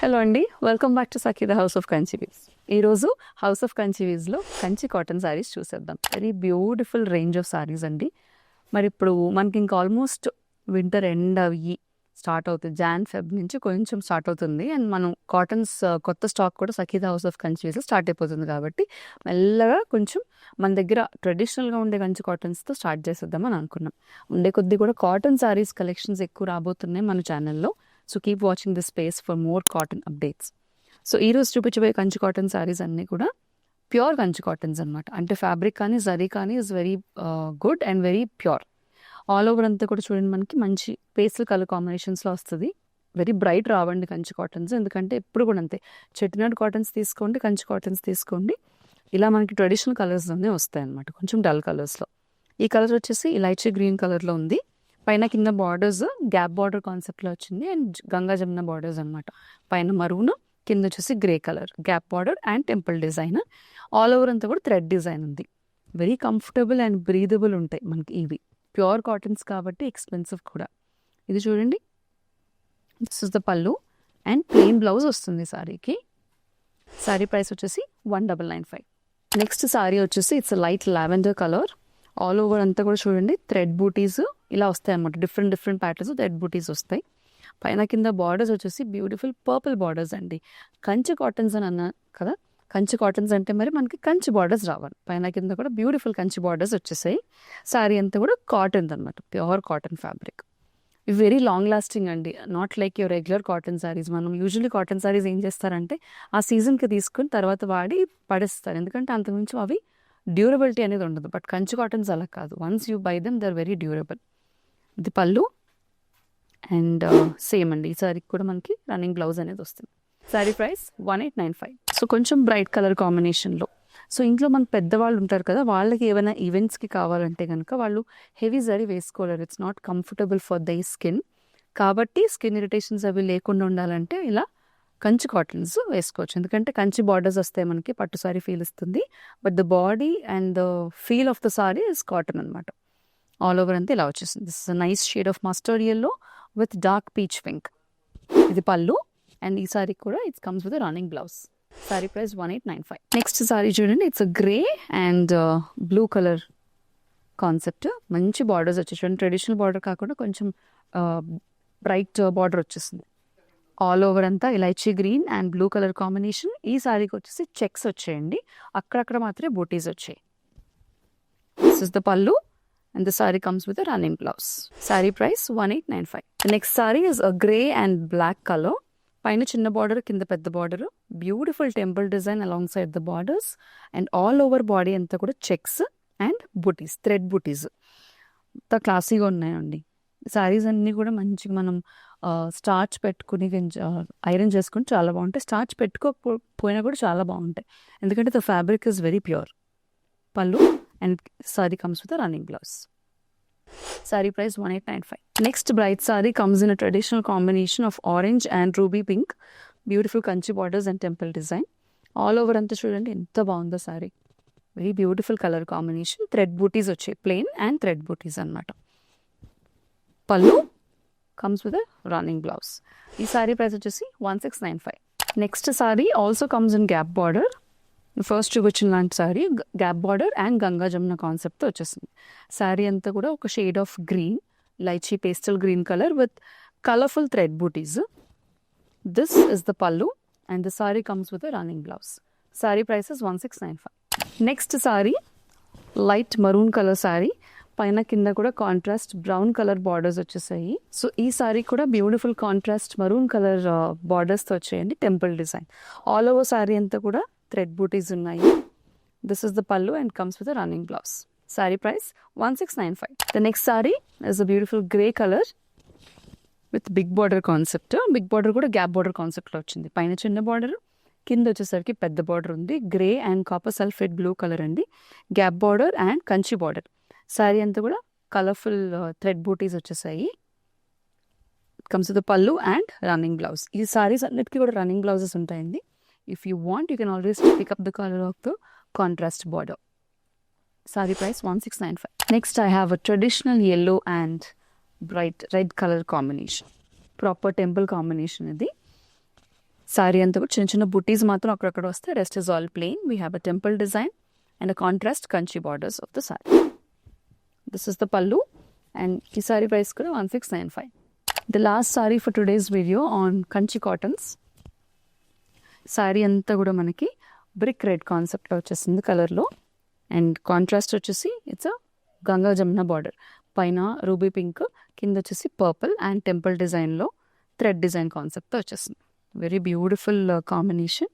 Hello అండి, welcome back to Sakhi the house of Kanchi weaves. ఈరోజు house of Kanchi వీవ్స్లో Kanchi cotton saris చూసేద్దాం. Very beautiful range of saris అండి. మరి ఇప్పుడు మనకి ఇంకా ఆల్మోస్ట్ వింటర్ ఎండ్ అయ్యి స్టార్ట్ అవుతుంది. Jan-Feb నుంచి కొంచెం స్టార్ట్ అవుతుంది. అండ్ మనం కాటన్స్ కొత్త స్టాక్ కూడా Sakhi the house of Kanchi వీవ్స్లో స్టార్ట్ అయిపోతుంది కాబట్టి మెల్లగా కొంచెం మన దగ్గర ట్రెడిషనల్గా ఉండే కంచి కాటన్స్తో స్టార్ట్ చేసేద్దామని అనుకున్నాం. ఉండే కొద్దీ కూడా కాటన్ శారీస్ కలెక్షన్స్ ఎక్కువ రాబోతున్నాయి మన ఛానల్లో. So keep watching this space for more cotton updates. So ఈరోజు చూపించబోయే కంచి కాటన్ శారీస్ అన్నీ కూడా ప్యూర్ కంచి కాటన్స్ అనమాట. అంటే ఫ్యాబ్రిక్ కానీ జరీ కానీ is very good and very pure. All over అంతా కూడా చూడండి, మనకి మంచి పేస్టల్ కలర్ కాంబినేషన్స్లో వస్తుంది. వెరీ బ్రైట్ రావండి కంచి కాటన్స్, ఎందుకంటే ఎప్పుడు కూడా అంతే. చెట్టినాడు కాటన్స్ తీసుకోండి, కంచి కాటన్స్ తీసుకోండి, ఇలా మనకి ట్రెడిషనల్ కలర్స్లోనే వస్తాయి అనమాట, కొంచెం డల్ కలర్స్లో. ఈ కలర్ వచ్చేసి ఇలైచీ గ్రీన్ కలర్లో ఉంది. పైన కింద బార్డర్స్ గ్యాప్ బార్డర్ కాన్సెప్ట్లో వచ్చింది అండ్ గంగా జమున బార్డర్స్ అనమాట. పైన మరూన్, కింద వచ్చేసి grey colour gap border and temple design. All over అంతా కూడా థ్రెడ్ డిజైన్ ఉంది. వెరీ కంఫర్టబుల్ అండ్ బ్రీదబుల్ ఉంటాయి మనకి ఇవి. ప్యూర్ కాటన్స్ కాబట్టి ఎక్స్పెన్సివ్ కూడా. ఇది చూడండి, this is the pallu and plain blouse వస్తుంది సారీకి. సారీ ప్రైస్ వచ్చేసి 1995. నెక్స్ట్ సారీ వచ్చేసి it's light lavender colour. All over అంతా కూడా చూడండి థ్రెడ్ బూటీస్ ఇలా వస్తాయి అనమాట. డిఫరెంట్ ప్యాటర్న్స్ థ్రెడ్ బూటీస్ వస్తాయి. పైన కింద బార్డర్స్ వచ్చేసి బ్యూటిఫుల్ పర్పుల్ బార్డర్స్ అండి. కంచి కాటన్స్ అని అన్నా కదా, కంచి కాటన్స్ అంటే మరి మనకి కంచి బార్డర్స్ రావాలి. పైన కింద కూడా బ్యూటిఫుల్ కంచి బార్డర్స్ వచ్చేసాయి. శారీ అంతా కూడా కాటన్ అనమాట, ప్యూర్ కాటన్ ఫ్యాబ్రిక్. ఇవి వెరీ లాంగ్ లాస్టింగ్ అండి, not like your regular cotton saris. మనం యూజువల్లీ కాటన్ శారీస్ ఏం చేస్తారంటే ఆ సీజన్కి తీసుకుని తర్వాత వాడి పడేస్తారు, ఎందుకంటే అంతకుమించి అవి డ్యూరబిలిటీ అనేది ఉండదు. బట్ కంచి కాటన్స్ అలా కాదు, once you buy them they are very durable. ఇది పళ్ళు అండ్ సేమ్ అండి. ఈ సారీకి కూడా మనకి రన్నింగ్ బ్లౌజ్ అనేది వస్తుంది. Sorry price 1895. సో కొంచెం బ్రైట్ కలర్ కాంబినేషన్లో. సో ఇంట్లో మన పెద్దవాళ్ళు ఉంటారు కదా, వాళ్ళకి ఏమైనా ఈవెంట్స్కి కావాలంటే కనుక వాళ్ళు హెవీ జరీ వేసుకోలేరు. It's not comfortable for the skin. కాబట్టి స్కిన్ ఇరిటేషన్స్ అవి లేకుండా ఉండాలంటే ఇలా కంచి కాటన్స్ వేసుకోవచ్చు, ఎందుకంటే కంచి బార్డర్స్ వస్తాయి మనకి, పట్టు సారీ ఫీల్ ఇస్తుంది. But the body and the feel of the sari is cotton అనమాట. ఆల్ ఓవర్ అంతా ఇలా వచ్చేసింది. This is a nice shade of mustard yellow with dark peach pink. ఇది పళ్ళు అండ్ ఈ సారీ కూడా it's comes with running blouse. Sari price 1895. Next sari చూడండి, it's a grey and blue colour concept. మంచి borders వచ్చేసి ట్రెడిషనల్ బార్డర్ కాకుండా కొంచెం బ్రైట్ బార్డర్ వచ్చేసింది. All over అంతా elaichi green and blue colour combination. ఈ సారీకి వచ్చేసి చెక్స్ వచ్చాయండి, అక్కడక్కడ మాత్రమే బూటీస్ వచ్చాయి. This is the pallu and the sari comes with running blouse. Sari price 1895. Next sari is a grey and black colour. పైన చిన్న బార్డర్, కింద పెద్ద border, beautiful temple design alongside the borders and all over body అంతా కూడా checks and buttis, thread buttis. అంత క్లాసీగా ఉన్నాయండి. శారీస్ అన్నీ కూడా మంచిగా మనం స్టార్చ్ పెట్టుకుని ఐరన్ చేసుకుని చాలా బాగుంటాయి. స్టార్చ్ పెట్టుకోకపోయినా కూడా చాలా బాగుంటాయి, ఎందుకంటే the fabric is very pure. Pallu and sari comes with running blouse. Sari price 1895. Next bright sari comes in a traditional combination of orange and ruby pink. Beautiful Kanchi borders and temple design. All over అంతా చూడండి ఎంత బాగుందో sari. Very beautiful colour combination. Thread butis వచ్చాయి, plain and thread butis అనమాట. Pallu comes with running blouse. ఈ sari price వచ్చేసి 1695. Next sari also comes in gap border. First చూపించిన లాంటి sari gap border and Ganga Jamuna కాన్సెప్ట్తో వచ్చేసింది. సారీ అంతా కూడా ఒక shade of green, lychee pastel green colour with colourful thread butis. This is the pallu and the sari comes with running blouse. Sari price is 1695. Next sari light maroon colour sari. పైన కింద కూడా కాంట్రాస్ట్ బ్రౌన్ కలర్ బార్డర్స్ వచ్చేసాయి. So ఈ సారీ కూడా బ్యూటిఫుల్ కాంట్రాస్ట్ మరూన్ కలర్ బార్డర్స్తో వచ్చాయండి, temple design. All over sari అంతా కూడా థ్రెడ్ బూటీస్ ఉన్నాయి. This is the pallu and comes with running blouse. Sari price 1695. The next sari is a beautiful grey colour with big border concept. Big border కూడా gap border కాన్సెప్ట్లో వచ్చింది. పైన చిన్న బార్డర్, కింద వచ్చేసరికి పెద్ద బార్డర్ ఉంది. Grey and copper sulphate blue colour అండి. Gap border and Kanchi border. Sari అంతా కూడా కలర్ఫుల్ థ్రెడ్ బూటీస్ వచ్చేసాయి. Comes with pallu and running blouse. ఈ సారీస్ అన్నిటికీ కూడా రన్నింగ్ బ్లౌజెస్ ఉంటాయండి. If you want you can always pick up the colour of the contrast border. Sari price 1695. Next I have a traditional yellow and bright red colour combination. Proper temple combination ఇది. సారీ అంతా కూడా చిన్న చిన్న బుటీస్ మాత్రం అక్కడక్కడ వస్తే rest is all plain. We have a temple design and a contrast Kanchi borders of the sorry. This is the పల్లు and ఈ సారీ ప్రైస్ కూడా 1695. The last sorry for today's video on Kanchi cottons. Sorry అంతా కూడా మనకి బ్రిక్ రెడ్ కాన్సెప్ట్లో వచ్చేసింది కలర్లో and contrast వచ్చేసి it's a Ganga Jamuna border, పైన రూబీ పింక్, కింద వచ్చేసి పర్పుల్ అండ్ టెంపుల్ డిజైన్లో థ్రెడ్ డిజైన్ కాన్సెప్ట్తో వచ్చేసింది. Very beautiful combination.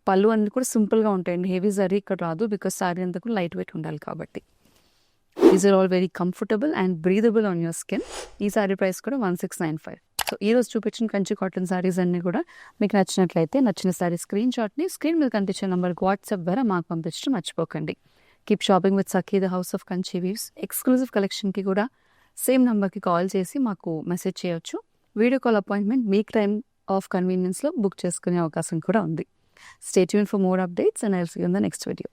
పళ్ళు అన్నీ కూడా సింపుల్గా ఉంటాయండి, హెవీ జరీ ఇక్కడ రాదు బికాస్ సారీ అంతా కూడా లైట్ వెయిట్ ఉండాలి కాబట్టి. These are all very comfortable and breathable on your skin. ఈ సారీ ప్రైస్ కూడా 1695. సో ఈరోజు చూపించిన కంచి కాటన్ సారీస్ అన్నీ కూడా మీకు నచ్చినట్లయితే నచ్చిన సారీ స్క్రీన్ షాట్ని స్క్రీన్ మీద కనిపించే నెంబర్కి వాట్సాప్ ద్వారా మాకు పంపించడం మర్చిపోకండి. Keep shopping with Sakhi the house of Kanchi weaves. Exclusive కలెక్షన్కి కూడా సేమ్ నెంబర్కి కాల్ చేసి మాకు మెసేజ్ చేయొచ్చు. వీడియో కాల్ అపాయింట్మెంట్ మీకు టైమ్ ఆఫ్ కన్వీనియన్స్లో బుక్ చేసుకునే అవకాశం కూడా ఉంది. Stay tune for more updates and I'll see you in the next video.